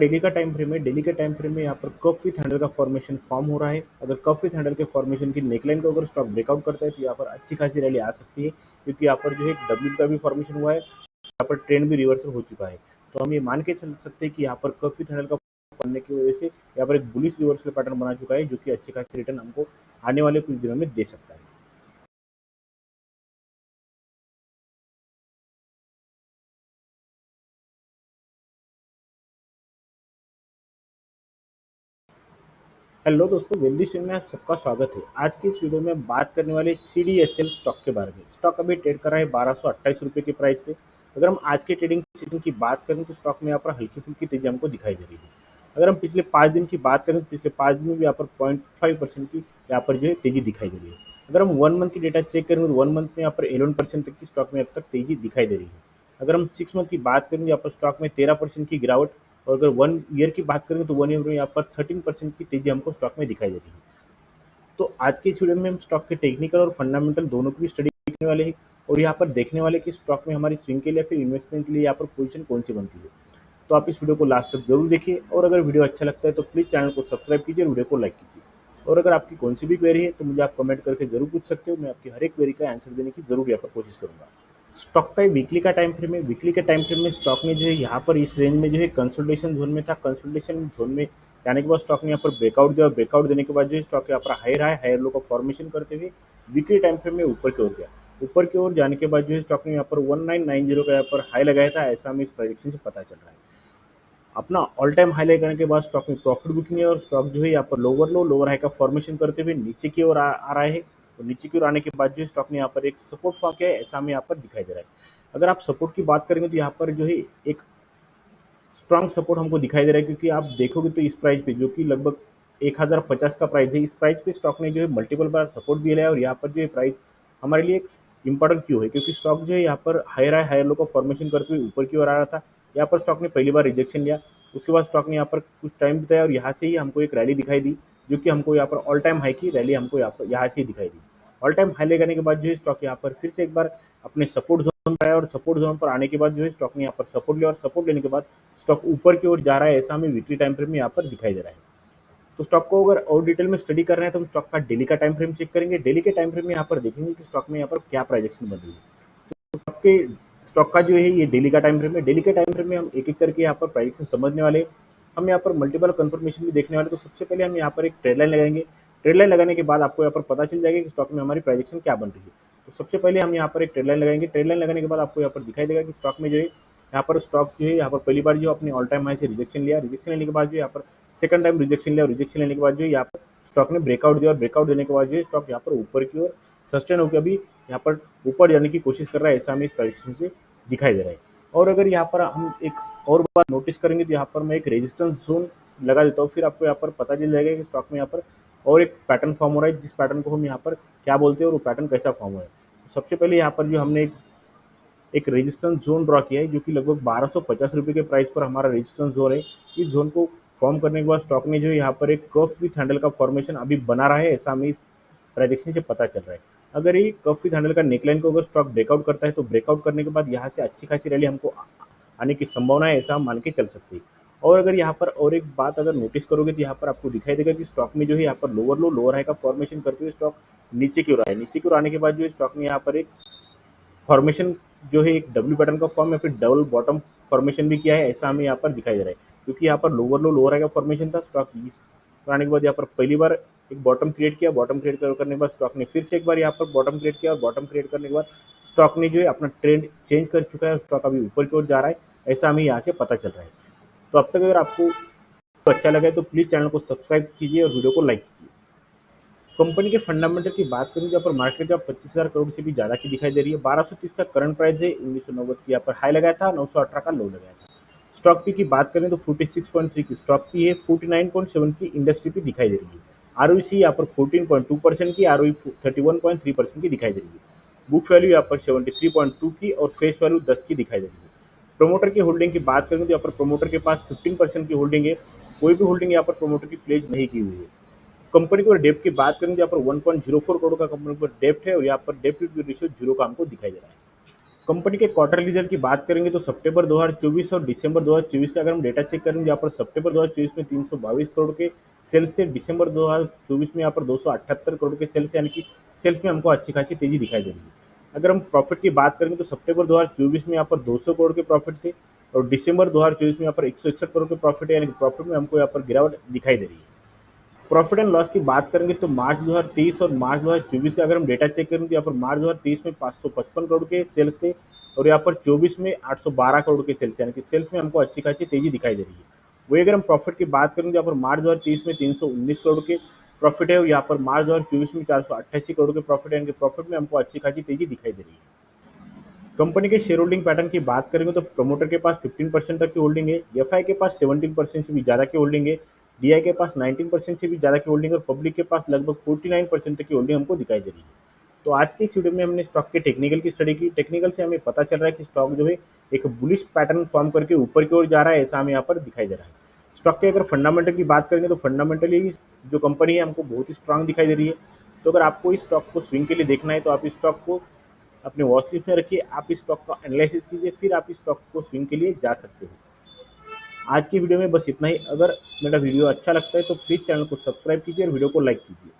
Daily का time frame है। Daily के टाइम फ्रेम में यहाँ पर कप विथ हैंडल का फॉर्मेशन फॉर्म हो रहा है। अगर कप विथ हैंडल के फॉर्मेशन की नेकलाइन को अगर स्टॉक ब्रेकआउट करता है तो यहाँ पर अच्छी खासी रैली आ सकती है, क्योंकि यहाँ पर जो है डब्ल्यू का भी फॉर्मेशन हुआ है, यहाँ पर ट्रेंड भी रिवर्सल हो चुका है। तो हम ये मान के चल सकते हैं कि यहाँ पर कप विथ हैंडल का बनने की वजह से यहाँ पर एक बुलिश रिवर्सल पैटर्न बना चुका है, जो कि अच्छी खासी रिटर्न हमको आने वाले कुछ दिनों में दे सकता है। हेलो दोस्तों, वेल्दी स्ट्रीम में आप सबका स्वागत है। आज की इस वीडियो में हम बात करने वाले CDSL स्टॉक के बारे में। स्टॉक अभी ट्रेड कर रहा है 1228 रुपये के प्राइस पे। अगर हम आज के ट्रेडिंग सेशन की बात करें तो स्टॉक में यहाँ पर हल्की फुल्की तेजी हमको दिखाई दे रही है। अगर हम पिछले 5 दिन की बात करें तो पिछले 5 दिन में भी यहाँ पर 0.5% की यहाँ पर जो है तेजी दिखाई दे रही है। अगर हम 1 मंथ की डेटा चेक करें तो 1 मंथ में यहाँ पर 11% तक की स्टॉक में अब तक तेजी दिखाई दे रही है। अगर हम 6 मंथ की बात करें तो यहाँ पर स्टॉक में 13% की गिरावट, और अगर 1 ईयर की बात करें तो 1 ईयर में यहाँ पर 13% की तेजी हमको स्टॉक में दिखाई दे रही है। तो आज की इस वीडियो में हम स्टॉक के टेक्निकल और फंडामेंटल दोनों की भी स्टडी करने वाले हैं, और यहाँ पर देखने वाले कि स्टॉक में हमारी स्विंग के लिए फिर इन्वेस्टमेंट के लिए यहाँ पर पोजीशन कौन सी बनती है। तो आप इस वीडियो को लास्ट तक जरूर देखिए, और अगर वीडियो अच्छा लगता है तो प्लीज़ चैनल को सब्सक्राइब कीजिए और वीडियो को लाइक कीजिए। और अगर आपकी कौन सी भी क्वेरी है तो मुझे आप कमेंट करके जरूर पूछ सकते हो। मैं आपकी हर एक क्वेरी का आंसर देने की जरूर यहाँ पर कोशिश करूँगा। स्टॉक का वीकली का टाइम फ्रेम है। वीकली के टाइम फ्रेम में स्टॉक ने जो है यहाँ पर इस रेंज में जो है कंसोलिडेशन जोन में था। कंसोलिडेशन जोन में जाने के बाद स्टॉक ने यहाँ पर ब्रेकआउट दिया, और ब्रेकआउट देने के बाद जो है स्टॉक यहाँ पर हायर हाई हायर लो का फॉर्मेशन करते हुए वीकली टाइम फ्रेम में ऊपर की ओर गया। ऊपर की ओर जाने के बाद जो है स्टॉक ने यहाँ पर 1990 का यहाँ पर हाई लगाया था, ऐसा हमें इस प्रोजेक्शन से पता चल रहा है। अपना ऑल टाइम हाई लगाने के बाद स्टॉक में प्रॉफिट बुकिंग है, और स्टॉक जो है यहाँ पर लोअर लो लोअर हाई का फॉर्मेशन करते हुए नीचे की ओर आ रहा है। और नीचे की ओर आने के बाद जो स्टॉक ने यहाँ पर एक सपोर्ट फॉर्म किया है, ऐसा हमें यहाँ पर दिखाई दे रहा है। अगर आप सपोर्ट की बात करेंगे तो यहाँ पर जो है एक स्ट्रांग सपोर्ट हमको दिखाई दे रहा है, क्योंकि आप देखोगे तो इस प्राइस पे जो कि लगभग 1050 का प्राइस है, इस प्राइस पे स्टॉक ने जो है मल्टीपल बार सपोर्ट भी लिया है। और यहाँ पर जो है प्राइस हमारे लिए एक इंपॉर्टेंट क्यों है, क्योंकि स्टॉक जो है यहाँ पर हायर हाई हायर लो का फॉर्मेशन करते हुए ऊपर की ओर आ रहा था। यहाँ पर स्टॉक ने पहली बार रिजेक्शन लिया, उसके बाद स्टॉक ने यहाँ पर कुछ टाइम बिताया, और यहाँ से ही हमको एक रैली दिखाई दी, जो कि हमको यहाँ पर ऑल टाइम हाई की रैली हमको यहाँ से ही दिखाई दी। ऑल टाइम हाई लगाने के बाद जो है स्टॉक यहाँ पर फिर से एक बार अपने सपोर्ट जोन पर आया, और सपोर्ट जोन पर आने के बाद जो है स्टॉक ने यहाँ पर सपोर्ट लिया, और सपोर्ट लेने के बाद स्टॉक ऊपर की ओर जा रहा है, ऐसा हमें वीकली टाइम फ्रेम में यहाँ पर दिखाई दे रहा है। तो स्टॉक को अगर और डिटेल में स्टडी कर रहे हैं तो हम स्टॉक का डेली का टाइम फ्रेम चेक करेंगे। डेली के टाइम फ्रेम में यहाँ पर देखेंगे कि स्टॉक में यहाँ पर क्या प्राइजेक्शन बन रही है। आपके स्टॉक का जो है ये डेली का टाइम फ्रेम है। डेली के टाइम फ्रेम में हम एक एक करके यहाँ पर प्राइजेक्शन समझने वाले हैं। हम यहाँ पर मल्टीपल कंफर्मेशन भी देखने वाले। तो सबसे पहले हम यहाँ पर एक ट्रेड लाइन लगाएंगे। ट्रेड लाइन लगाने के बाद आपको यहाँ पर पता चल जाएगा कि स्टॉक में हमारी प्राइजेक्शन क्या बन रही है। तो सबसे पहले हम यहाँ पर एक ट्रेड लाइन लगाएंगे। ट्रेड लाइन लगाने के बाद आपको यहाँ पर दिखाई देगा कि स्टॉक में जो है यहाँ पर स्टॉक जो है यहाँ पर पहली बार जो अपने ऑल टाइम हाई से रिजेक्शन लिया, रिजेक्शन लेने के बाद जो यहाँ पर सेकंड टाइम रिजेक्शन लिया, और रिजेक्शन लेने के बाद जो यहाँ पर स्टॉक ने ब्रेकआउट दिया, और ब्रेकआउट देने के बाद जो है स्टॉक यहाँ पर ऊपर की ओर सस्टेन होकर अभी यहाँ पर ऊपर जाने की कोशिश कर रहा है, ऐसा हमें इस प्राइजेक्शन से दिखाई दे रहा है। और अगर यहाँ पर हम एक और बात नोटिस करेंगे तो यहाँ पर मैं एक रेजिस्टेंस जोन लगा देता हूँ, फिर आपको यहाँ पर पता चल जाएगा कि स्टॉक में यहाँ पर और एक पैटर्न फॉर्म हो रहा है, जिस पैटर्न को हम यहाँ पर क्या बोलते हैं और वो पैटर्न कैसा फॉर्म हो रहा है। सबसे पहले यहाँ पर जो हमने एक रेजिस्टेंस जोन ड्रॉ किया है, जो कि लगभग 1250 रुपये के प्राइस पर हमारा रेजिस्टेंस जोन है। इस जोन को फॉर्म करने के बाद स्टॉक ने जो है यहाँ पर एक कर्व विथ हैंडल का फॉर्मेशन अभी बना रहा है, ऐसा हमें प्रेडिक्शन से पता चल रहा है। अगर ये कर्व विथ हैंडल का नेकलाइन को अगर स्टॉक ब्रेकआउट करता है तो ब्रेकआउट करने के बाद यहाँ से अच्छी खासी रैली हमको आने की संभावना है, ऐसा हम मान के चल सकते हैं। और अगर यहाँ पर और एक बात अगर नोटिस करोगे तो यहाँ पर आपको दिखाई देगा कि स्टॉक में जो है यहाँ पर लोअर लो लोअर हाई का फॉर्मेशन करते हुए स्टॉक नीचे की ओर आए। नीचे की ओर आने के बाद जो है स्टॉक ने यहाँ पर एक फॉर्मेशन जो है एक डब्ल्यू पैटर्न का फॉर्म या फिर डबल बॉटम फॉर्मेशन भी किया है, ऐसा हमें यहाँ पर दिखाई दे रहा है। क्योंकि यहाँ पर लोअर लो लोअर हाई का फॉर्मेशन था, स्टॉक इस आने के बाद यहाँ पर पहली बार एक बॉटम क्रिएट किया, बॉटम क्रिएट करने के बाद स्टॉक ने फिर से एक बार यहाँ पर बॉटम क्रिएट किया, और बॉटम क्रिएट करने के बाद स्टॉक ने जो है अपना ट्रेंड चेंज कर चुका है, स्टॉक अभी ऊपर की ओर जा रहा है, ऐसा हमें यहाँ से पता चल रहा है। तो अब तक अगर आपको अच्छा लगा है तो प्लीज़ चैनल को सब्सक्राइब कीजिए और वीडियो को लाइक कीजिए। कंपनी के फंडामेंटल की बात करें तो यहाँ पर मार्केट का 25,000 करोड़ से भी ज़्यादा की दिखाई दे रही है। 1230 का करंट प्राइस है। 1990 की यहाँ पर हाई लगाया था, 918 का लो लगाया था। स्टॉक पी की बात करें तो 46.3 की स्टॉक पी है, 49.7 की इंडस्ट्री पी दिखाई दे रही है। आरओसी यहाँ पर 14.2% की, आरओई 31.3% की दिखाई दे रही है। बुक वैल्यू यहाँ पर 73.2 की और फेस वैल्यू 10 की दिखाई दे रही है। प्रमोटर की होल्डिंग की बात करें तो यहाँ पर प्रमोटर के पास 15% की होल्डिंग है। कोई भी होल्डिंग यहाँ पर प्रमोटर की प्लेज नहीं की हुई है। कंपनी को डेप्ट की बात करें तो यहाँ पर 1.04 करोड़ का कंपनी पर डेप्ट है, और यहाँ पर डेप्ट टू रेशियो 0 का हमको दिखाई दे रहा है। कंपनी के क्वार्टर रिजल्ट की बात करेंगे तो सितंबर 2024 और दिसंबर 2024 का अगर हम डेटा चेक करेंगे, यहाँ पर सितंबर 2024 में 322 करोड़ के सेल्स थे, दिसंबर 2024 में यहाँ पर 278 करोड़ के सेल्स, यानी कि सेल्स में हमको अच्छी खासी तेजी दिखाई दे रही है। अगर हम प्रॉफिट की बात करेंगे तो सितंबर 2024 में यहाँ पर 200 करोड़ के प्रॉफिट थे और दिसंबर 2024 में यहाँ पर 161 करोड़ के प्रॉफिट है, यानी कि प्रॉफिट में हमको यहाँ पर गिरावट दिखाई दे रही है। प्रॉफिट एंड लॉस की बात करेंगे तो मार्च 2023 और मार्च 2024 का अगर हम डेटा चेक करें तो यहाँ पर मार्च 2023 में 555 करोड़ के सेल्स थे और यहाँ पर 24 में 812 करोड़ के सेल्स, यानी कि सेल्स में हमको अच्छी खासी तेजी दिखाई दे रही है। वही अगर हम प्रॉफिट की बात करें तो यहाँ पर मार्च 2023 में 319 करोड़ के प्रॉफिट है और यहाँ पर मार्च 2024 में 488 करोड़ के प्रॉफिट है, यानी कि प्रॉफिट में हमको अच्छी खासी तेजी दिखाई दे रही है। कंपनी के शेयर होल्डिंग पैटर्न की बात करेंगे तो प्रमोटर के पास 15% तक की होल्डिंग है, एफआई के पास 17% से भी ज़्यादा की होल्डिंग है, डीआई के पास 19% से भी ज़्यादा की होल्डिंग है और पब्लिक के पास लगभग 49% तक की होल्डिंग हमको दिखाई दे रही है। तो आज की इस वीडियो में हमने स्टॉक के टेक्निकल की स्टडी की। टेक्निकल से हमें पता चल रहा है कि स्टॉक जो है एक बुलिश पैटर्न फॉर्म करके ऊपर की ओर जा रहा है, ऐसा हमें यहाँ पर दिखाई दे रहा है। स्टॉक के अगर फंडामेंटल की बात करेंगे तो फंडामेंटली जो कंपनी है हमको बहुत ही स्ट्रांग दिखाई दे रही है। तो अगर आपको इस स्टॉक को स्विंग के लिए देखना है तो आप इस स्टॉक को अपने वॉच लिस्ट में रखिए, आप इस स्टॉक का एनालिसिस कीजिए, फिर आप इस स्टॉक को स्विंग के लिए जा सकते हो। आज की वीडियो में बस इतना ही। अगर मेरा वीडियो अच्छा लगता है तो प्लीज़ चैनल को सब्सक्राइब कीजिए और वीडियो को लाइक कीजिए।